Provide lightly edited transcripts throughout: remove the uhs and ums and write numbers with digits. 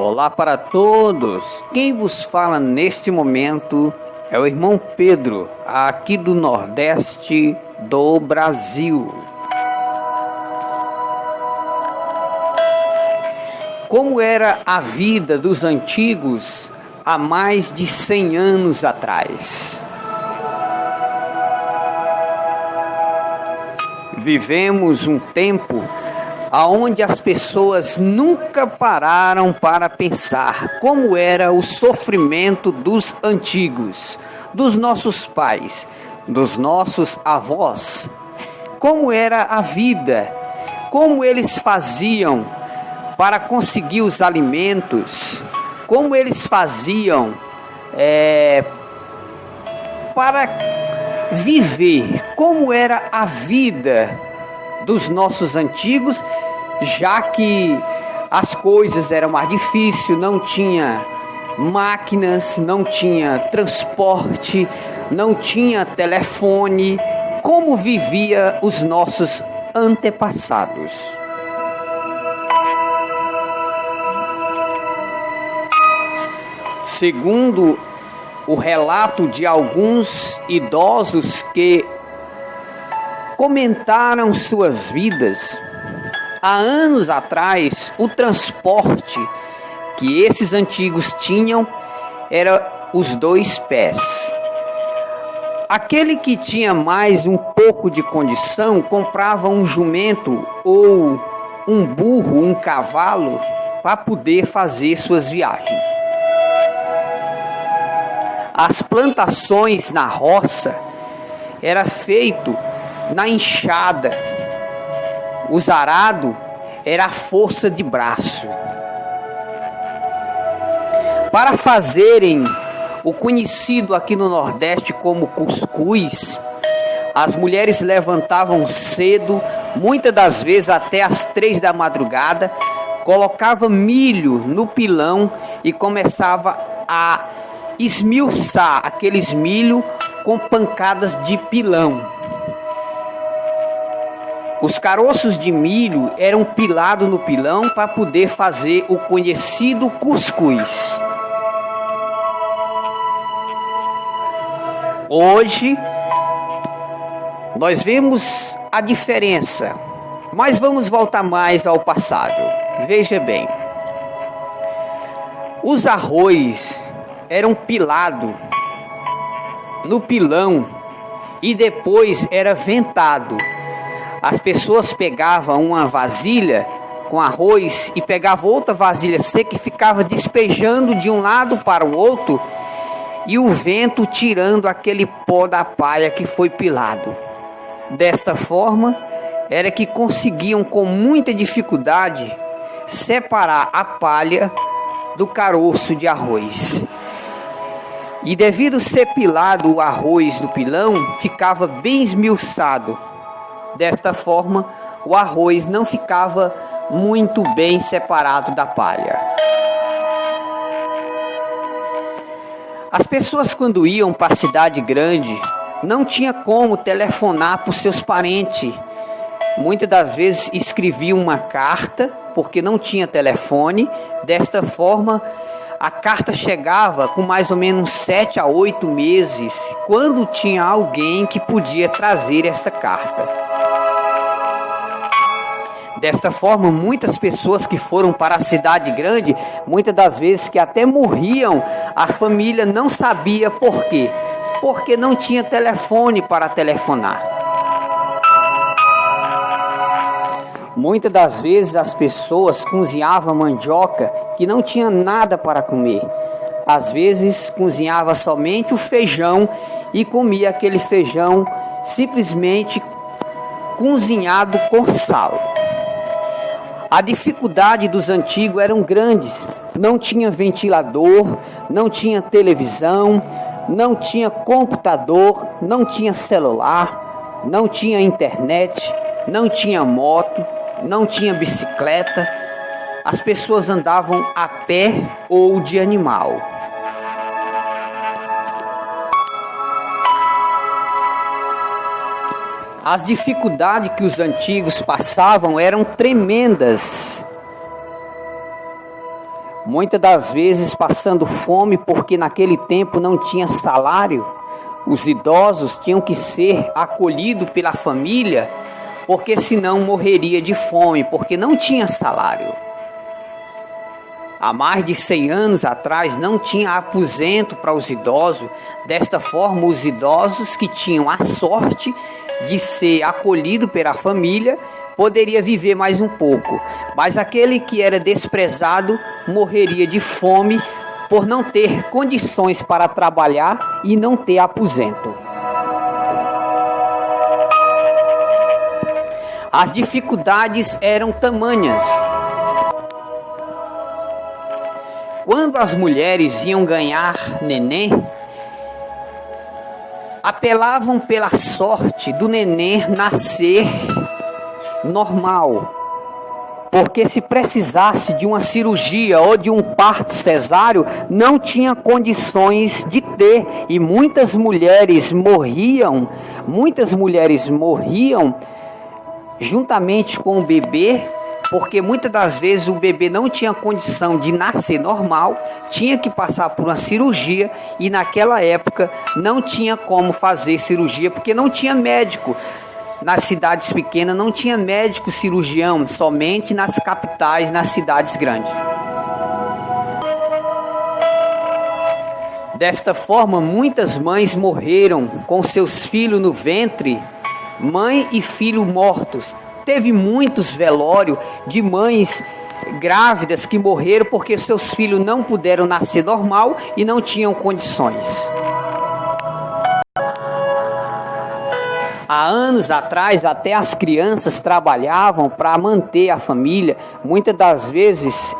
Olá para todos, quem vos fala neste momento é o irmão Pedro, aqui do Nordeste do Brasil. Como era a vida dos antigos há mais de 100 anos atrás? Vivemos um tempo onde as pessoas nunca pararam para pensar como era o sofrimento dos antigos, dos nossos pais, dos nossos avós, como era a vida, como eles faziam para conseguir os alimentos, como eles faziam para viver, como era a vida dos nossos antigos, já que as coisas eram mais difíceis, não tinha máquinas, não tinha transporte, não tinha telefone, como vivia os nossos antepassados. Segundo o relato de alguns idosos que comentaram suas vidas, há anos atrás, o transporte que esses antigos tinham era os 2 pés. Aquele que tinha mais um pouco de condição comprava um jumento ou um burro, um cavalo, para poder fazer suas viagens. As plantações na roça era feito na enxada. Os arados era a força de braço. Para fazerem o conhecido aqui no Nordeste como cuscuz, as mulheres levantavam cedo, muitas das vezes até às 3 da madrugada, colocava milho no pilão e começava a esmiuçar aqueles milho com pancadas de pilão. Os caroços de milho eram pilados no pilão para poder fazer o conhecido cuscuz. Hoje, nós vemos a diferença, mas vamos voltar mais ao passado. Veja bem, os arroz eram pilados no pilão e depois era ventado. As pessoas pegavam uma vasilha com arroz e pegavam outra vasilha seca e ficava despejando de um lado para o outro e o vento tirando aquele pó da palha que foi pilado. Desta forma, era que conseguiam com muita dificuldade separar a palha do caroço de arroz. E devido ser pilado o arroz do pilão, ficava bem esmiuçado. Desta forma, o arroz não ficava muito bem separado da palha. As pessoas, quando iam para a cidade grande, não tinha como telefonar para os seus parentes. Muitas das vezes escreviam uma carta, porque não tinha telefone. Desta forma, a carta chegava com mais ou menos 7 a 8 meses, quando tinha alguém que podia trazer esta carta. Desta forma, muitas pessoas que foram para a cidade grande, muitas das vezes que até morriam, a família não sabia por quê. Porque não tinha telefone para telefonar. Muitas das vezes as pessoas cozinhavam mandioca que não tinha nada para comer. Às vezes cozinhava somente o feijão e comia aquele feijão simplesmente cozinhado com sal. A dificuldade dos antigos eram grandes. Não tinha ventilador, não tinha televisão, não tinha computador, não tinha celular, não tinha internet, não tinha moto, não tinha bicicleta. As pessoas andavam a pé ou de animal. As dificuldades que os antigos passavam eram tremendas. muitas das vezes passando fome, porque naquele tempo não tinha salário. Os idosos tinham que ser acolhidos pela família, porque senão morreria de fome, porque não tinha salário. Há mais de 100 anos atrás não tinha aposento para os idosos. Desta forma, os idosos que tinham a sorte de ser acolhido pela família poderia viver mais um pouco. Mas aquele que era desprezado morreria de fome por não ter condições para trabalhar e não ter aposento. As dificuldades eram tamanhas. Quando as mulheres iam ganhar neném, apelavam pela sorte do neném nascer normal. Porque se precisasse de uma cirurgia ou de um parto cesáreo, não tinha condições de ter. E muitas mulheres morriam juntamente com o bebê, porque muitas das vezes o bebê não tinha condição de nascer normal, tinha que passar por uma cirurgia, e naquela época não tinha como fazer cirurgia, porque não tinha médico. Nas cidades pequenas não tinha médico cirurgião, somente nas capitais, nas cidades grandes. Desta forma, muitas mães morreram com seus filhos no ventre, mãe e filho mortos. Teve muitos velórios de mães grávidas que morreram porque seus filhos não puderam nascer normal e não tinham condições. Há anos atrás, até as crianças trabalhavam para manter a família. Muitas das vezes,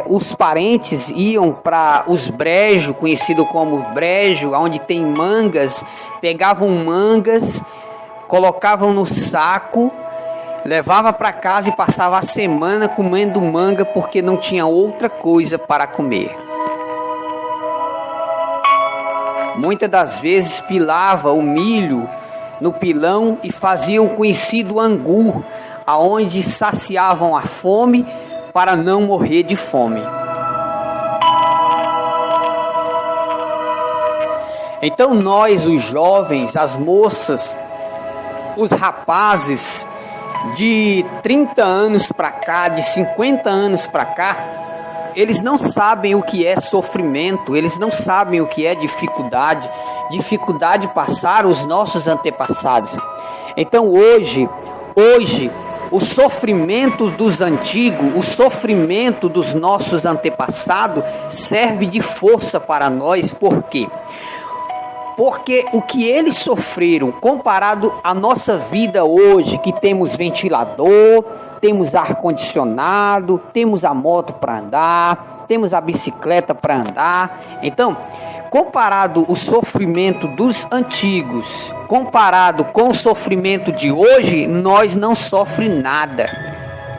os parentes iam para os brejos, conhecido como brejo, onde tem mangas, pegavam mangas, colocavam no saco, levava para casa e passava a semana comendo manga porque não tinha outra coisa para comer. Muitas das vezes pilava o milho no pilão e faziam o conhecido angu, aonde saciavam a fome para não morrer de fome. Então nós, os jovens, as moças, os rapazes de 30 anos para cá, de 50 anos para cá, eles não sabem o que é sofrimento, eles não sabem o que é dificuldade passaram os nossos antepassados. Então hoje, o sofrimento dos antigos, o sofrimento dos nossos antepassados serve de força para nós. Por quê? Porque o que eles sofreram comparado à nossa vida hoje, que temos ventilador, temos ar-condicionado, temos a moto para andar, temos a bicicleta para andar. Então, comparado o sofrimento dos antigos, comparado com o sofrimento de hoje, nós não sofremos nada.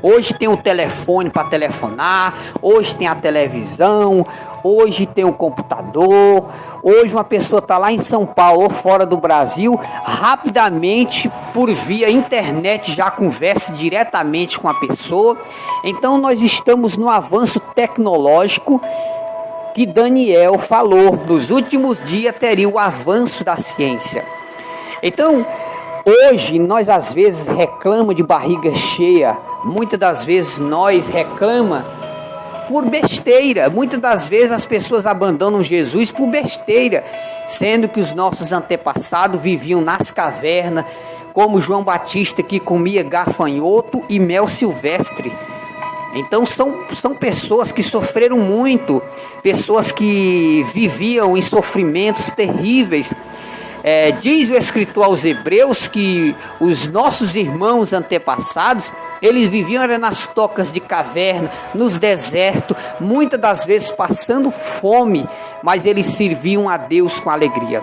Hoje tem o telefone para telefonar, hoje tem a televisão, hoje tem o computador. Hoje uma pessoa está lá em São Paulo ou fora do Brasil, rapidamente, por via internet, já conversa diretamente com a pessoa. Então nós estamos no avanço tecnológico que Daniel falou. Nos últimos dias teria o avanço da ciência. Então, hoje nós às vezes reclamamos de barriga cheia. Muitas das vezes nós reclamamos por besteira. Muitas das vezes as pessoas abandonam Jesus por besteira, sendo que os nossos antepassados viviam nas cavernas, como João Batista, que comia gafanhoto e mel silvestre. Então são pessoas que sofreram muito, pessoas que viviam em sofrimentos terríveis. Diz o escritor aos Hebreus que os nossos irmãos antepassados, eles viviam nas tocas de caverna, nos desertos, muitas das vezes passando fome, mas eles serviam a Deus com alegria.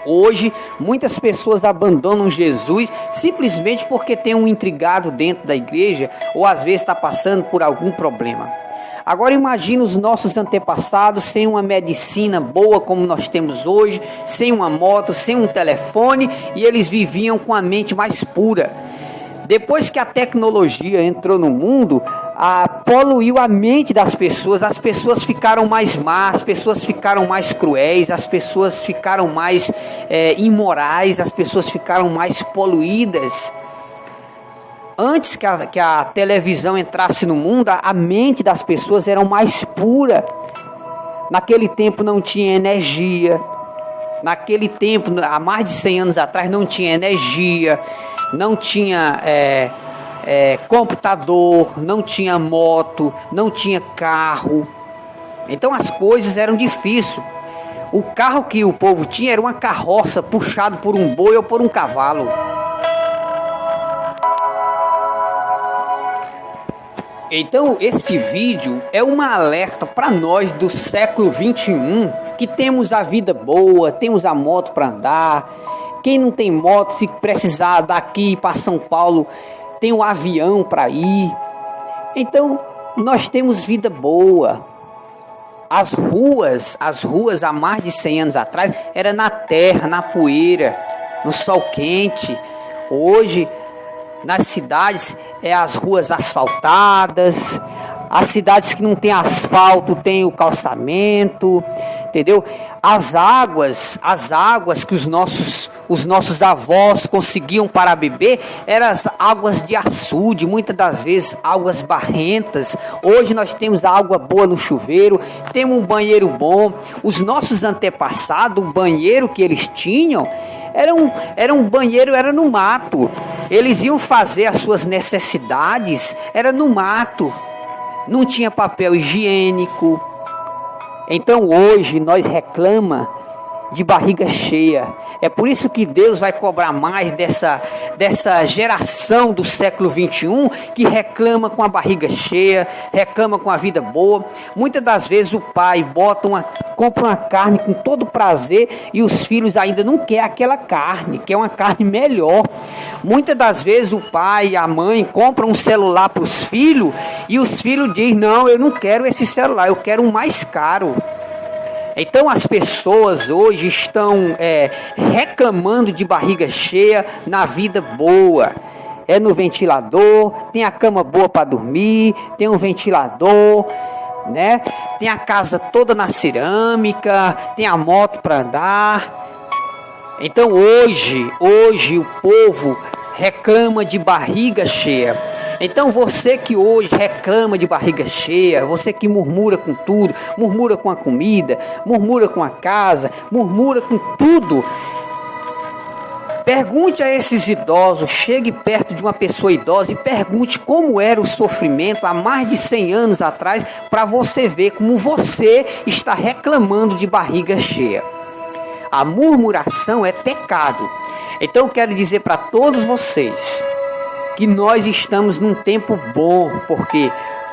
Hoje, muitas pessoas abandonam Jesus simplesmente porque tem um intrigado dentro da igreja, ou às vezes está passando por algum problema. Agora imagine os nossos antepassados sem uma medicina boa como nós temos hoje, sem uma moto, sem um telefone, e eles viviam com a mente mais pura. Depois que a tecnologia entrou no mundo, poluiu a mente das pessoas. As pessoas ficaram mais más, as pessoas ficaram mais cruéis, as pessoas ficaram mais imorais, as pessoas ficaram mais poluídas. Antes que a televisão entrasse no mundo, a mente das pessoas era mais pura. Naquele tempo não tinha energia. Naquele tempo, há mais de 100 anos atrás, não tinha energia, não tinha computador, não tinha moto, não tinha carro. Então as coisas eram difíceis. O carro que o povo tinha era uma carroça puxado por um boi ou por um cavalo. Então esse vídeo é um alerta para nós do século 21, que temos a vida boa, temos a moto para andar. Quem não tem moto, se precisar daqui para São Paulo, tem um avião para ir. Então nós temos vida boa. As ruas há mais de 100 anos atrás era na terra, na poeira, no sol quente. Hoje nas cidades as ruas asfaltadas. As cidades que não tem asfalto tem o calçamento, entendeu? As águas que os nossos avós conseguiam para beber eram as águas de açude, muitas das vezes águas barrentas. Hoje nós temos água boa no chuveiro, temos um banheiro bom. Os nossos antepassados, o banheiro que eles tinham era um banheiro, era no mato. Eles iam fazer as suas necessidades, era no mato. Não tinha papel higiênico. Então hoje nós reclamamos de barriga cheia. É por isso que Deus vai cobrar mais dessa geração do século 21 que reclama com a barriga cheia, reclama com a vida boa. Muitas das vezes o pai compra uma carne com todo prazer e os filhos ainda não querem aquela carne, quer uma carne melhor. Muitas das vezes o pai e a mãe compram um celular para os filhos e os filhos dizem: não, eu não quero esse celular, eu quero um mais caro. Então as pessoas hoje estão reclamando de barriga cheia na vida boa. É no ventilador, tem a cama boa para dormir, tem um ventilador, né? Tem a casa toda na cerâmica, tem a moto para andar. Então hoje o povo reclama de barriga cheia. Então você que hoje reclama de barriga cheia, você que murmura com tudo, murmura com a comida, murmura com a casa, murmura com tudo, pergunte a esses idosos, chegue perto de uma pessoa idosa e pergunte como era o sofrimento há mais de 100 anos atrás, para você ver como você está reclamando de barriga cheia. A murmuração é pecado. Então eu quero dizer para todos vocês que nós estamos num tempo bom,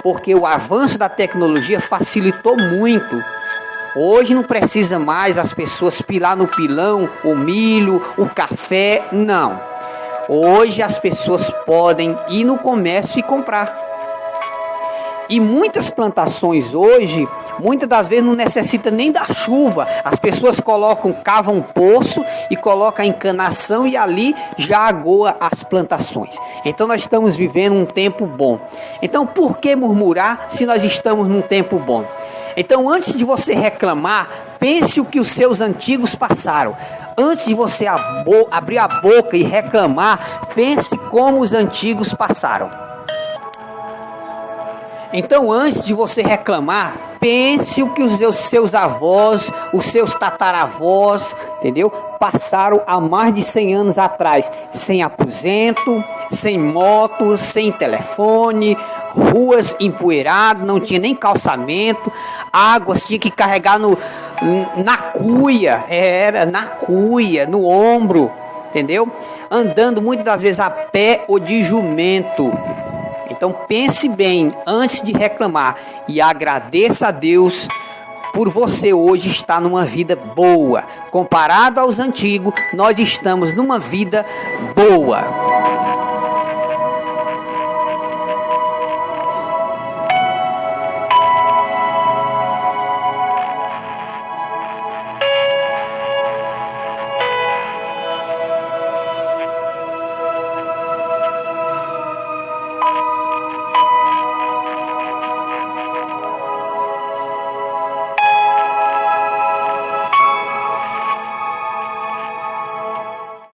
porque o avanço da tecnologia facilitou muito. Hoje não precisa mais as pessoas pilar no pilão o milho, o café, não. Hoje as pessoas podem ir no comércio e comprar. E muitas plantações hoje, muitas das vezes não necessita nem da chuva. As pessoas cavam um poço e colocam a encanação e ali já agoa as plantações. Então nós estamos vivendo um tempo bom. Então por que murmurar se nós estamos num tempo bom? Então antes de você reclamar, pense o que os seus antigos passaram. Antes de você abrir a boca e reclamar, pense como os antigos passaram. Então, antes de você reclamar, pense o que os seus avós, os seus tataravós, entendeu? Passaram há mais de 100 anos atrás, sem aposento, sem moto, sem telefone, ruas empoeiradas, não tinha nem calçamento, águas tinha que carregar na cuia, no ombro, entendeu? Andando muitas das vezes a pé ou de jumento. Então pense bem antes de reclamar e agradeça a Deus por você hoje estar numa vida boa. Comparado aos antigos, nós estamos numa vida boa.